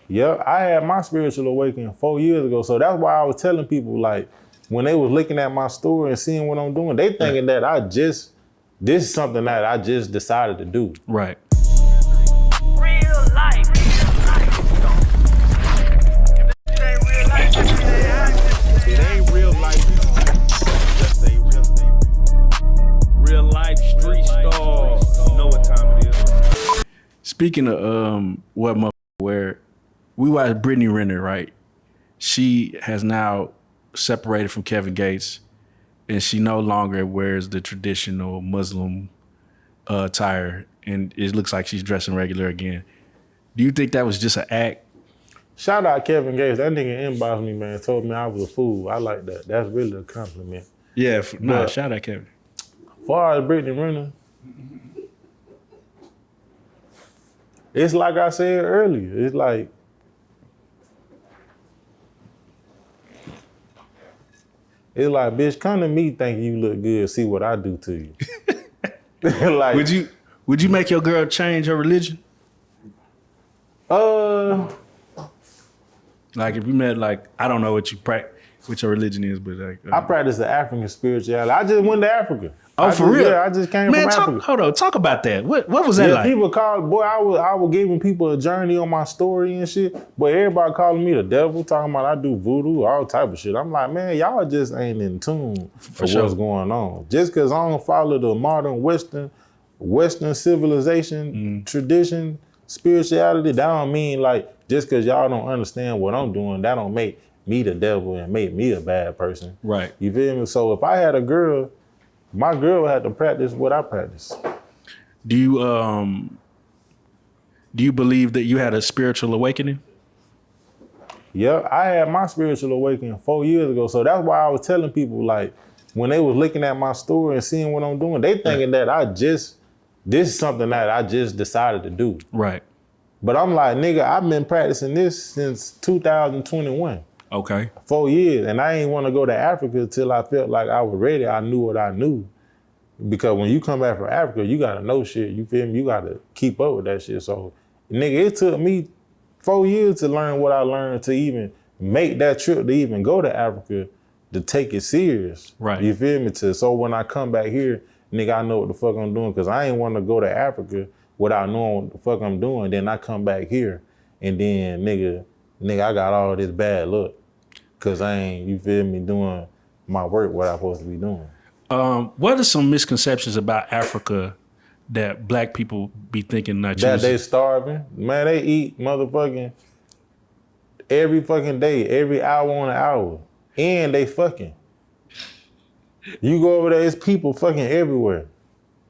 Yep, I had my spiritual awakening 4 years ago. So that's why I was telling people, like, when they was looking at my story and seeing what I'm doing, they thinking that this is something that I just decided to do. Right. Real life. It ain't real life. It ain't real life. Just a real life street stars. You know what time it is. Speaking of where we watched Britney Renner, right? She has now separated from Kevin Gates, and she no longer wears the traditional Muslim attire, and it looks like she's dressing regular again. Do you think that was just an act? Shout out Kevin Gates. That nigga inboxed me, man, told me I was a fool. I like that. That's really a compliment. Yeah, shout out Kevin. As far as Britney Renner, it's like I said earlier. It's like, bitch, come to me thinking you look good, see what I do to you. Like, would you make your girl change her religion? Like if you met, like, I don't know what your religion is, but like I practice the African spirituality. I just went to Africa. For real? Yeah, I just came from Africa. Hold on, talk about that. What was that like? People called, boy, I was giving people a journey on my story and shit, but everybody calling me the devil, talking about I do voodoo, all type of shit. I'm like, man, y'all just ain't in tune for what's going on. Just because I don't follow the modern Western civilization, tradition, spirituality, that don't mean like, just because y'all don't understand what I'm doing, that don't make me the devil and make me a bad person. Right. You feel me? So if I had a girl, my girl had to practice what I practice. Do you believe that you had a spiritual awakening? Yeah, I had my spiritual awakening 4 years ago. So that's why I was telling people, like, when they was looking at my story and seeing what I'm doing, they thinking that this is something that I just decided to do. Right. But I'm like, nigga, I've been practicing this since 2021. Okay. 4 years. And I ain't want to go to Africa till I felt like I was ready. I knew what I knew. Because when you come back from Africa, you got to know shit. You feel me? You got to keep up with that shit. So, nigga, it took me 4 years to learn what I learned to even make that trip to even go to Africa to take it serious. Right. You feel me? So when I come back here, nigga, I know what the fuck I'm doing. Because I ain't want to go to Africa without knowing what the fuck I'm doing. Then I come back here and then, nigga, I got all this bad luck. Because I ain't, you feel me, doing my work, what I'm supposed to be doing. What are some misconceptions about Africa that black people be thinking not that choosing? They starving? Man, they eat motherfucking every fucking day, every hour on the hour. And they fucking. You go over there, it's people fucking everywhere.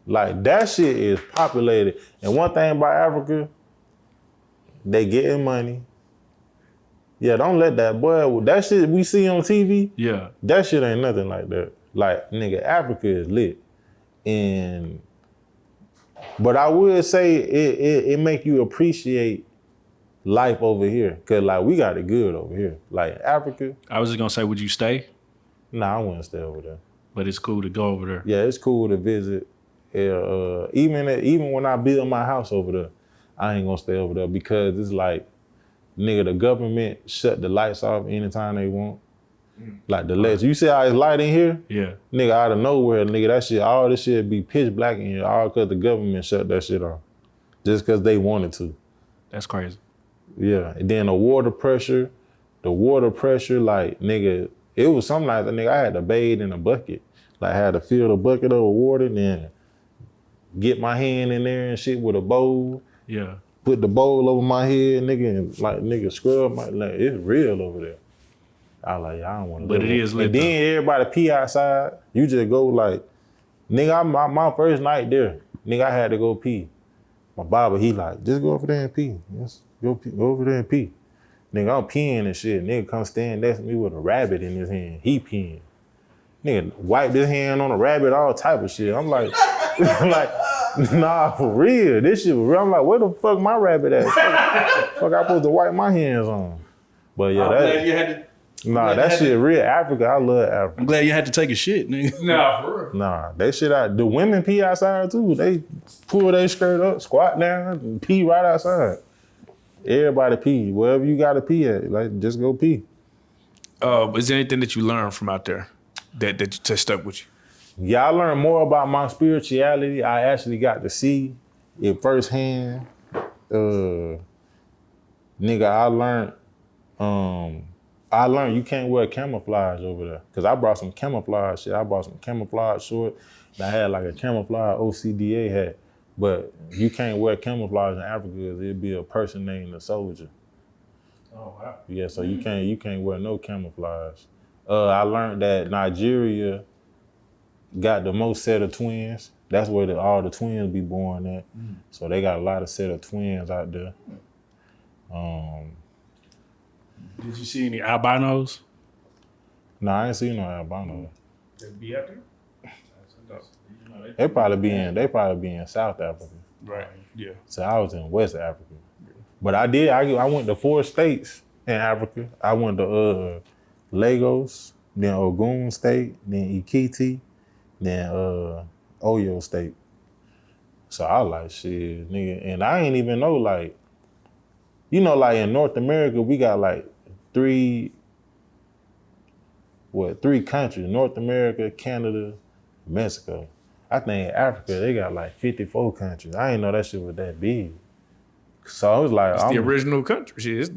Like, that shit is populated. And one thing about Africa, they getting money. Yeah, don't let that, boy, that shit we see on TV, yeah, that shit ain't nothing like that. Like, nigga, Africa is lit. But I would say it make you appreciate life over here. Cause like, we got it good over here. Like, Africa. I was just gonna say, would you stay? Nah, I wouldn't stay over there. But it's cool to go over there. Yeah, it's cool to visit. Even when I build my house over there, I ain't gonna stay over there because it's like, nigga, the government shut the lights off anytime they want. Like the lights. You see how it's light in here? Yeah. Nigga, out of nowhere, nigga, that shit, all this shit be pitch black in here, all because the government shut that shit off. Just because they wanted to. That's crazy. Yeah. And then the water pressure, like, nigga, it was some nights, nigga, I had to bathe in a bucket. Like, I had to fill the bucket up with water, then get my hand in there and shit with a bowl. Yeah. Put the bowl over my head, nigga, and like, nigga, scrub my, like, it's real over there. I like, I don't want to. But it is lit. And then everybody pee outside. You just go like, nigga, my first night there, nigga, I had to go pee. My barber, he like, just go over there and pee. Just go over there and pee. Nigga, I'm peeing and shit. Nigga come stand next to me with a rabbit in his hand. He peeing. Nigga wipe his hand on a rabbit, all type of shit. I'm like, like, nah, for real. This shit was real. I'm like, where the fuck my rabbit at? Fuck I supposed to wipe my hands on? But yeah, that shit real. Africa, I love Africa. I'm glad you had to take a shit, nigga. Nah, for real. Nah, that shit out. The women pee outside too. They pull their skirt up, squat down, and pee right outside. Everybody pee. Wherever you gotta pee at, like just go pee. Is there anything that you learned from out there that just stuck with you? Yeah, I learned more about my spirituality. I actually got to see it firsthand. Nigga, I learned you can't wear camouflage over there. Cause I brought some camouflage shit. I brought some camouflage shorts. I had like a camouflage OCDA hat. But you can't wear camouflage in Africa because it'd be a person named a soldier. Oh wow. Yeah, so you can't wear no camouflage. I learned that Nigeria got the most set of twins. That's where all the twins be born at. So they got a lot of set of twins out there. Did you see any albinos? No, I ain't seen no albino. They be out there? They probably be in South Africa. Right. Yeah. So I was in West Africa. But I went to 4 states in Africa. I went to Lagos, then Ogun State, then Ekiti, then Oyo State. So I was like, shit, nigga. And I ain't even know, like, you know, like in North America, we got like 3 countries, North America, Canada, Mexico. I think in Africa, they got like 54 countries. I ain't know that shit was that big. So I was like, It's the original country. Shit,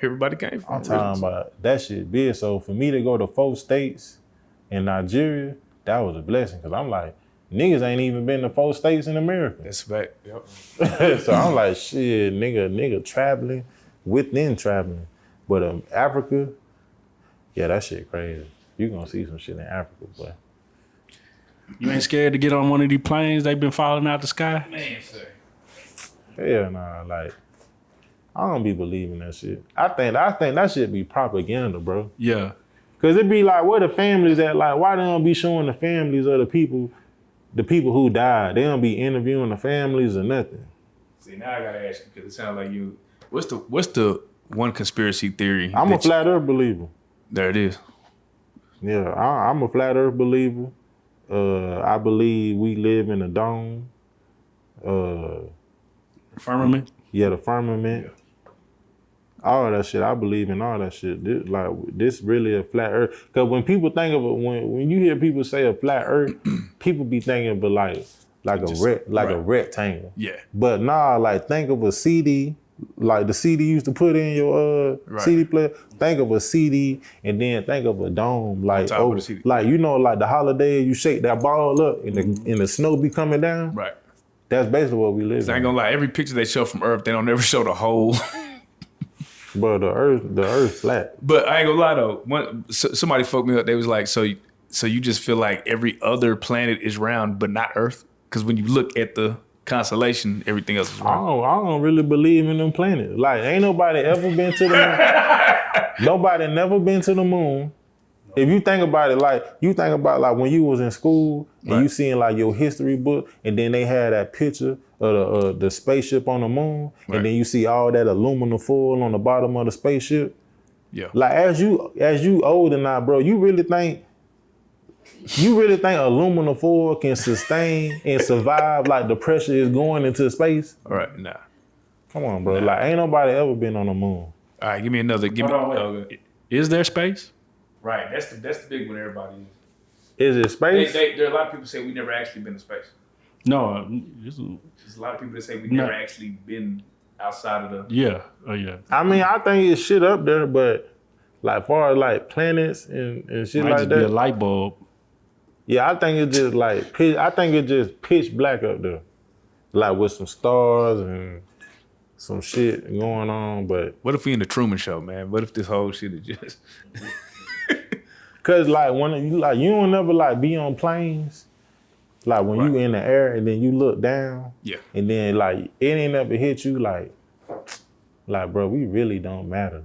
everybody came from. I'm talking about that shit big. So for me to go to 4 states in Nigeria, that was a blessing. Cause I'm like, niggas ain't even been to 4 states in America. That's fact. Yep. So I'm like, shit, nigga traveling within traveling. But Africa, yeah, that shit crazy. You gonna see some shit in Africa, boy. You ain't scared to get on one of these planes? They been falling out the sky? Man, sir. Hell nah, like, I don't be believing that shit. I think that shit be propaganda, bro. Yeah. Cause it be like, where the families at? Like, why they don't be showing the families of the people who died? They don't be interviewing the families or nothing. See, now I gotta ask you, because it sounds like you, what's the one conspiracy theory? I'm a flat earth believer. There it is. Yeah, I'm a flat earth believer. I believe we live in a dome. Firmament? Yeah, the firmament. Yeah. All that shit, I believe in all that shit. This really a flat earth. Cause when people think of it, when you hear people say a flat earth, people be thinking of it like a rectangle. Yeah. But nah, like think of a CD, like the CD you used to put in your CD player. Think of a CD and then think of a dome, like like you know, like the holiday, you shake that ball up and the snow be coming down. Right. That's basically what we live in. I ain't gonna lie, every picture they show from Earth, they don't ever show the whole. But the earth flat. But I ain't gonna lie though, somebody fucked me up. They was like, so you just feel like every other planet is round, but not Earth? Because when you look at the constellation, everything else is round. I don't really believe in them planets. Like, ain't nobody ever been to the moon. Nobody never been to the moon. If you think about it, like when you was in school and you seen like your history book, and then they had that picture of the spaceship on the moon, and then you see all that aluminum foil on the bottom of the spaceship. Yeah. Like as you older now, bro, you really think aluminum foil can sustain and survive like the pressure is going into space? All right, nah. Come on, bro. Nah. Like ain't nobody ever been on the moon. All right, give me another. Is there space? Right, that's the big one everybody is. Is it space? There are a lot of people say we never actually been to space. No, there's a lot of people that say we never actually been outside of the. Yeah, yeah. I mean, I think it's shit up there, but like far as like planets and shit might like just that. Be a light bulb. Yeah, I think it's just like I think it's just pitch black up there, like with some stars and some shit going on. But what if we in the Truman Show, man? What if this whole shit is just? Cause like when you don't never like be on planes, like when you in the air and then you look down, and then like it ain't never hit you like bro, we really don't matter.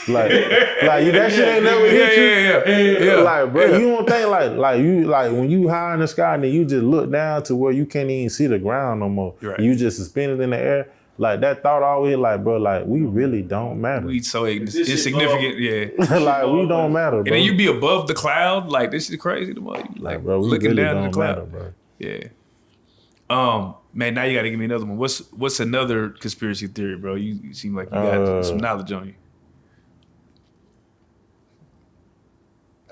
like that shit ain't never hit you. Like bro, you don't think like when you high in the sky and then you just look down to where you can't even see the ground no more. Right. You just suspended in the air. Like that thought always like, bro, like we really don't matter. We so insignificant, like we don't matter, bro. And then you be above the cloud, like this is crazy to me. Like bro, we looking really down don't in the cloud. Matter, bro. Yeah. Man, now you got to give me another one. What's another conspiracy theory, bro? You seem like you got some knowledge on you.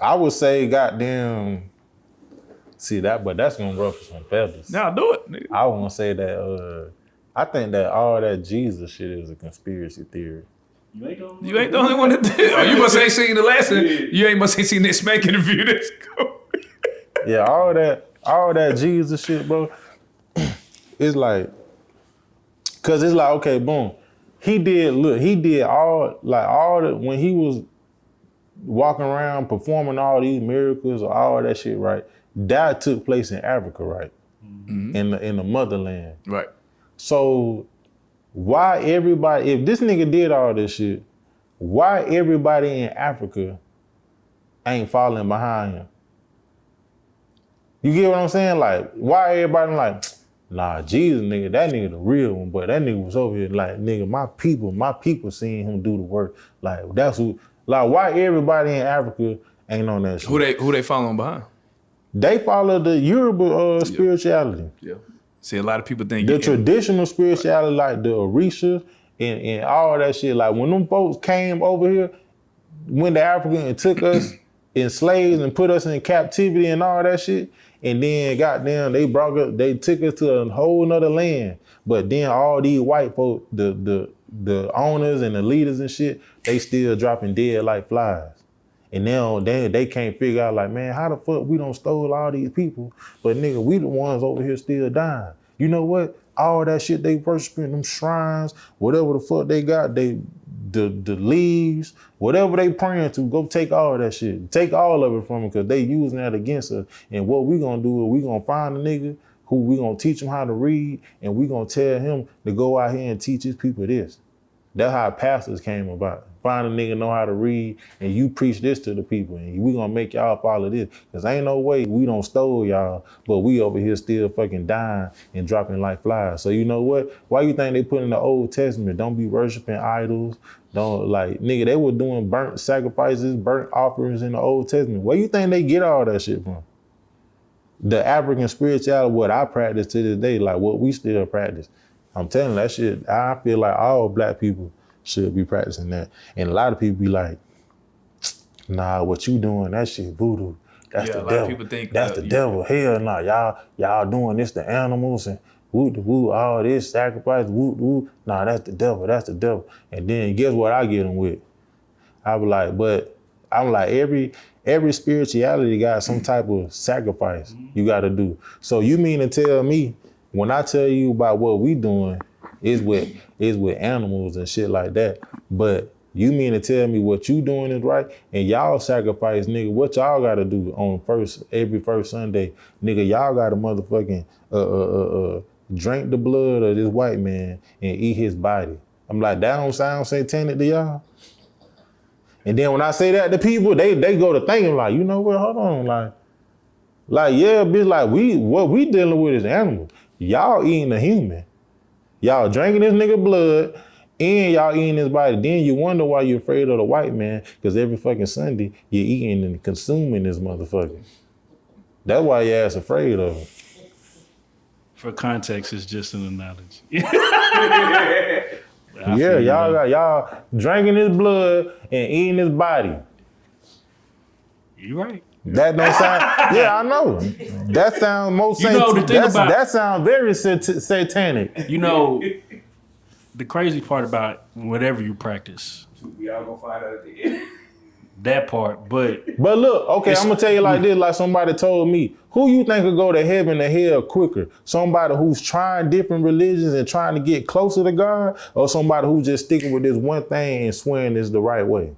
I would say, goddamn. See that, but that's gonna ruffle some feathers. Nah, do it, nigga. I want to say that. I think that all that Jesus shit is a conspiracy theory. You ain't the only one that did. Oh, you must ain't seen the last one. You ain't must ain't seen that smack interview. That's cool. Yeah, all that Jesus shit, bro. It's like, cause it's like, okay, boom. He did all the, when he was walking around performing all these miracles or all that shit, right? That took place in Africa, right? Mm-hmm. In the motherland. Right. So why everybody, if this nigga did all this shit, why everybody in Africa ain't following behind him? You get what I'm saying? Like, why everybody like, nah, Jesus, nigga, that nigga the real one, but that nigga was over here like, nigga, my people seeing him do the work. Like, that's who, like, why everybody in Africa ain't on that shit? Who they following behind? They follow the Yoruba spirituality. Yeah. See, a lot of people think the traditional spirituality, like the Orisha and all that shit. Like when them folks came over here, went to Africa and took us in slaves and put us in captivity and all that shit, and then goddamn they took us to a whole nother land. But then all these white folks, the owners and the leaders and shit, they still dropping dead like flies. And now they can't figure out like, man, how the fuck we done stole all these people, but nigga, we the ones over here still dying. You know what? All that shit they worshiping, them shrines, whatever the fuck they got, the leaves, whatever they praying to, go take all that shit. Take all of it from them because they using that against us. And what we gonna do is we gonna find a nigga who we gonna teach him how to read, and we gonna tell him to go out here and teach his people this. That's how pastors came about. Find a nigga know how to read, and you preach this to the people, and we gonna make y'all follow this. Cause ain't no way we don't stole y'all, but we over here still fucking dying and dropping like flies. So you know what? Why you think they put in the Old Testament, don't be worshiping idols? Don't, like, nigga, they were doing burnt sacrifices, burnt offerings in the Old Testament. Where you think they get all that shit from? The African spirituality, what I practice to this day, like what we still practice. I'm telling you, that shit, I feel like all black people should be practicing that. And a lot of people be like, nah, what you doing, that shit voodoo. That's the devil. A lot of people think that's the devil. Hell nah, y'all doing this to animals and woo, all this sacrifice, woo. Nah, that's the devil. And then guess what I get them with? I be like, but I'm like, every spirituality got some type of sacrifice you gotta do. So you mean to tell me, when I tell you about what we doing, is with animals and shit like that. But you mean to tell me what you doing is right, and y'all sacrifice, nigga, what y'all gotta do on every first Sunday, nigga, y'all gotta motherfucking drink the blood of this white man and eat his body. I'm like, that don't sound satanic to y'all? And then when I say that to people, they go to thinking like, you know what, hold on, like yeah, bitch, like what we dealing with is animals. Y'all eating a human. Y'all drinking this nigga blood and y'all eating his body. Then you wonder why you're afraid of the white man, because every fucking Sunday you're eating and consuming this motherfucker. That's why your ass afraid of him. For context, it's just an analogy. Yeah, y'all drinking his blood and eating his body. You right. That don't sound. Yeah, I know. That sounds most. That sounds very satanic. You know, the crazy part about whatever you practice. We all gonna find out at the end. That part, but look, okay, I'm gonna tell you like this, like somebody told me, who you think could go to heaven or hell quicker? Somebody who's trying different religions and trying to get closer to God, or somebody who's just sticking with this one thing and swearing it's the right way?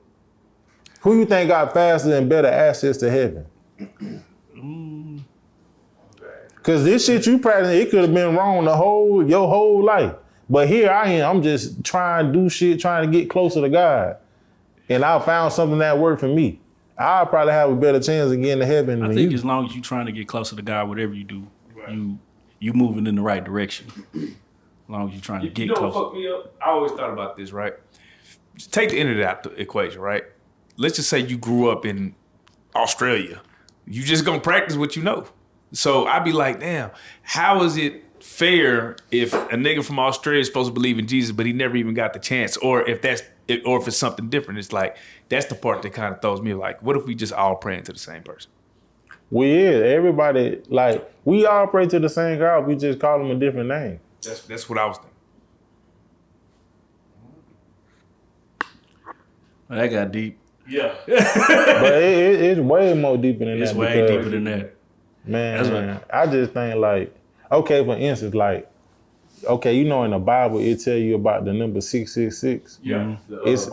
Who you think got faster and better access to heaven? Cause this shit you practicing, it could have been wrong your whole life. But here I am, I'm just trying to do shit, trying to get closer to God. And I found something that worked for me. I'll probably have a better chance of getting to heaven than you. I think as long as you're trying to get closer to God, whatever you do, right, you moving in the right direction. As long as you're trying to get closer. You know what fucked me up? I always thought about this, right? Just take the internet out the equation, right? Let's just say you grew up in Australia. You just gonna practice what you know. So I'd be like, damn, how is it fair if a nigga from Australia is supposed to believe in Jesus, but he never even got the chance, or if it's something different. It's like that's the part that kind of throws me. Like, what if we just all praying to the same person? Everybody, like, we all pray to the same God. We just call him a different name. That's what I was thinking. Well, that got deep. Yeah. But it's way more deeper than that. It's way deeper than that. Man, I just think, like, okay, for instance, like, okay, you know, in the Bible, it tell you about the number 666. Yeah. It's-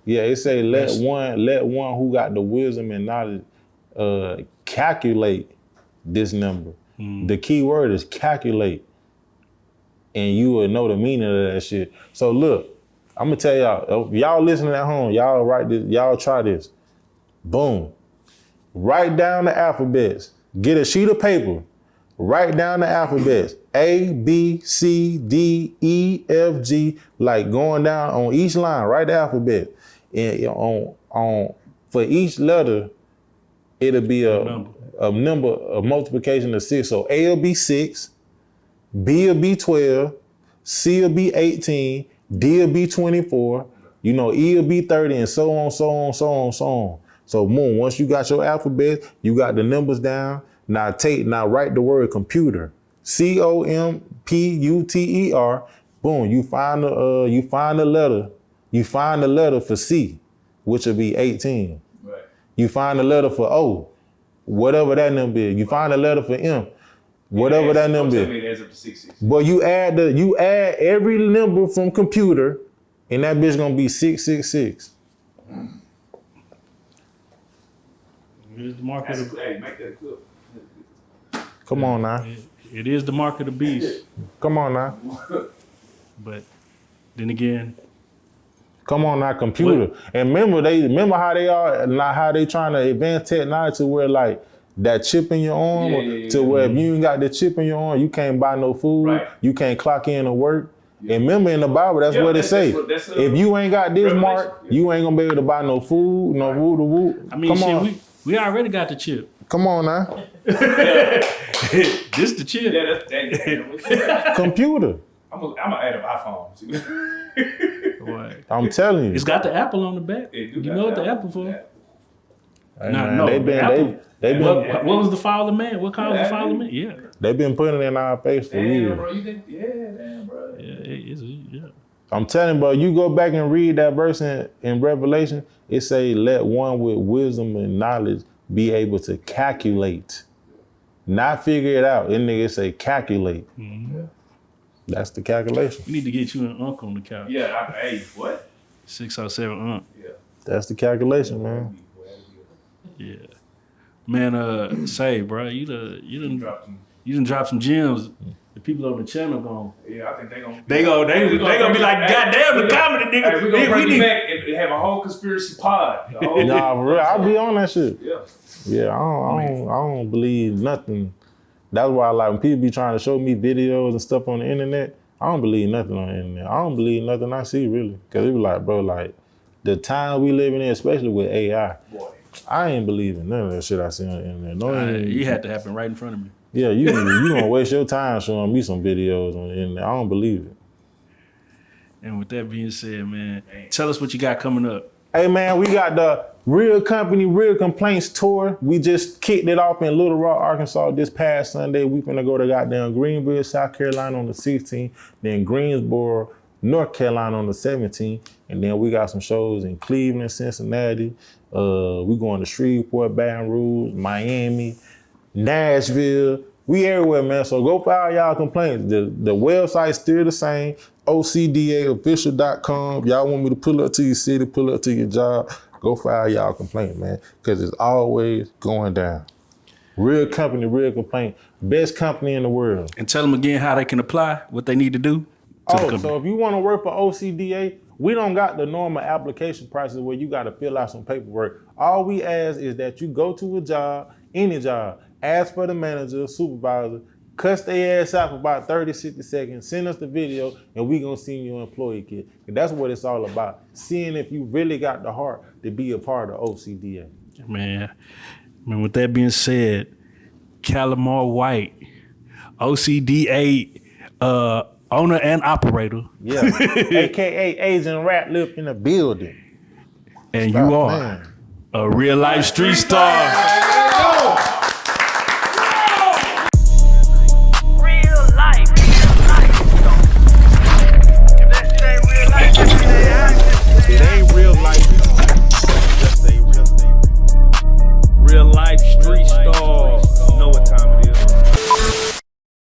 It say let one who got the wisdom and knowledge calculate this number. The key word is calculate, and you will know the meaning of that shit. So look, I'm gonna tell y'all, y'all listening at home, y'all write this, y'all try this. Boom. Write down the alphabets. Get a sheet of paper. Write down the alphabets. A, B, C, D, E, F, G. Like going down on each line. Write the alphabet. And on for each letter, it'll be a number, a multiplication of 6. So A will be 6, B will be 12, C will be 18, D will be 24, you know, E will be 30, and so on, so on, so on, so on. So boom, once you got your alphabet, you got the numbers down. Now write the word computer. COMPUTER. Boom, you find the letter. You find the letter for C, which will be 18. Right. You find the letter for O, whatever that number is. You find the letter for M, whatever that number is. It adds up to 666. But you add every number from computer, and that bitch gonna be 666. It is the mark of the, Hey, make that clip. Come on now. it is the mark of the beast. Come on now. But then again, Come on now, computer. And remember how they are, like how they trying to advance technology to where like that chip in your arm, to where if you ain't got the chip in your arm, you can't buy no food, Right. you can't clock in or work. And remember in the Bible, that's what it say. If you ain't got this mark, you ain't gonna be able to buy no food, no woo. I mean, Come shit, on. we already got the chip. Come on now. This the chip. Yeah, that's Computer. I'm gonna add an iPhone. Boy. I'm telling you. It's got the apple on the back. It do You got know what the the apple. apple for? Yeah. Hey, Nah, man, no, they been What was the fallen man? What caused the fallen man? Yeah. they been putting it in our face for Damn, years. bro, you think? Yeah, damn, bro. Yeah. I'm telling you, bro, you go back and read that verse in Revelation, it say, let one with wisdom and knowledge be able to calculate. Not figure it out. That nigga say calculate. Mm-hmm. That's the calculation. We need to get you an unk on the couch. Yeah, hey, what? 607 unk. Yeah. That's the calculation, man. Yeah. Man, say, bro, you done Drop them. dropped some gems. The people on the channel gon' Yeah, I think they gonna. they gonna be like, goddamn, the comedy nigga. Hey, we gonna bring we you need back and have a whole conspiracy pod. The whole- Nah, for real, I'll be on that shit. Yeah. Yeah, I don't believe nothing. That's why, like, when people be trying to show me videos and stuff on the internet, I don't believe nothing on the internet. I don't believe nothing I see, really. Because it be like, bro, like, the time we living in, especially with AI, Boy. I ain't believing none of that shit I see on the internet. No, you had to happen right in front of me. yeah, you gonna waste your time showing me some videos on the internet. I don't believe it. And with that being said, man, tell us what you got coming up. Hey, man, we got the Real Company, Real Complaints tour. We just kicked it off in Little Rock, Arkansas this past Sunday. We finna go to goddamn Greenville, South Carolina on the 16th, then Greensboro, North Carolina on the 17th, and then we got some shows in Cleveland, Cincinnati. We going to Shreveport, Baton Rouge, Miami, Nashville. We everywhere, man. So go file y'all complaints. The website's still the same, OCDAofficial.com. Y'all want me to pull up to your city, pull up to your job, go file y'all complaint, man, because it's always going down. Real Company, Real Complaint. Best company in the world. And tell them again how they can apply, what they need to do. So if you want to work for OCDA, we don't got the normal application process where you got to fill out some paperwork. All we ask is that you go to a job, any job, ask for the manager, supervisor, cuss their ass out for about 30, 60 seconds, send us the video, and we gonna send you an employee kit. And that's what it's all about. Seeing if you really got the heart to be a part of OCDA. Man, with that being said, Calimar White, OCDA owner and operator, Yeah. AKA Asian Rat Lip in the building. and Stop you are playing. a real life street star. Real life. If that shit ain't real life, that shit ain't acting. If it ain't real life, just say real life street star.